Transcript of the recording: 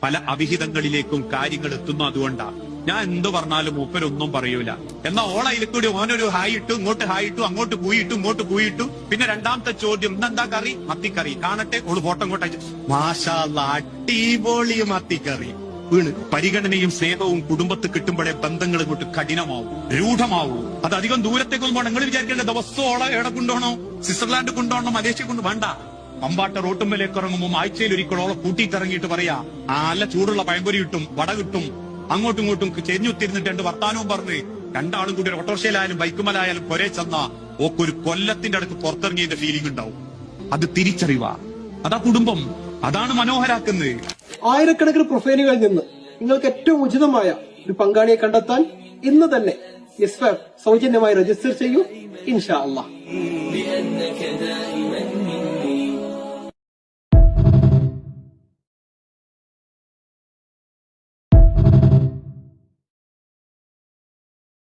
പല അവിഹിതങ്ങളിലേക്കും കാര്യങ്ങൾ എത്തുന്നു. അതുകൊണ്ടാണ് ഞാൻ എന്ത് പറഞ്ഞാലും മൂപ്പരൊന്നും പറയൂല. എന്നാ ഓളയിൽ കൂടി ഓനൊരു ഹായ് ഇട്ടു, ഇങ്ങോട്ട് ഹായ് ഇട്ടു, അങ്ങോട്ട് കൂയിട്ടു, ഇങ്ങോട്ട് കൂയിട്ടു. പിന്നെ രണ്ടാമത്തെ ചോദ്യം, ഇന്നെന്താ കറി? മത്തിക്കറി. കാണട്ടെ. ഓള് ഫോട്ടോ ഇങ്ങോട്ട് അയച്ചു. മാഷാ അല്ലാഹ്, അടിപൊളി മത്തിക്കറി. വീണ് പരിഗണനയും സ്നേഹവും കുടുംബത്ത് കിട്ടുമ്പോഴേ ബന്ധങ്ങൾ ഇങ്ങോട്ട് കഠിനമാവും, രൂഢമാവും. അത് അധികം ദൂരത്തേക്കൊന്നും പോകണം. നിങ്ങൾ വിചാരിക്കേണ്ട ദിവസമോളം എവിടെ കൊണ്ടുപോകണോ? സ്വിറ്റ്സർലാൻഡ് കൊണ്ടുപോകണം, മലേഷ്യ കൊണ്ട് വേണ്ട. പമ്പാട്ട റോട്ടുമ്പലേക്ക് ഇറങ്ങുമ്പോൾ ആഴ്ചയിൽ ഒരിക്കലോളം കൂട്ടിയിട്ടിറങ്ങിയിട്ട് പറയാ, നല്ല ചൂടുള്ള പഴംപൊരി കിട്ടും, വട കിട്ടും. അങ്ങോട്ടും ഇങ്ങോട്ടും ചെരിഞ്ഞുത്തിരുന്നിട്ട് രണ്ട് വർത്താനവും പറഞ്ഞ് രണ്ടാളും കൂടി ഓട്ടോറിക്ഷയിലായാലും ബൈക്കുമലായാലും പൊരേ ചെന്ന ഓക്കൊരു കൊല്ലത്തിന്റെ അടുത്ത് പുറത്തിറങ്ങിയതിന്റെ ഫീലിംഗ് ഉണ്ടാവും. അത് തിരിച്ചറിവാ. അതാ കുടുംബം. അതാണ് മനോഹരാക്കുന്നത്. ആയിരക്കണക്കിന് പ്രൊഫൈലുകളിൽ നിന്ന് നിങ്ങൾക്ക് ഏറ്റവും ഉചിതമായ ഒരു പങ്കാളിയെ കണ്ടെത്താൻ ഇന്ന് തന്നെ യെസ് ഫാബ് സൗജന്യമായി രജിസ്റ്റർ ചെയ്യൂ. ഇൻഷാ അല്ലാഹ്.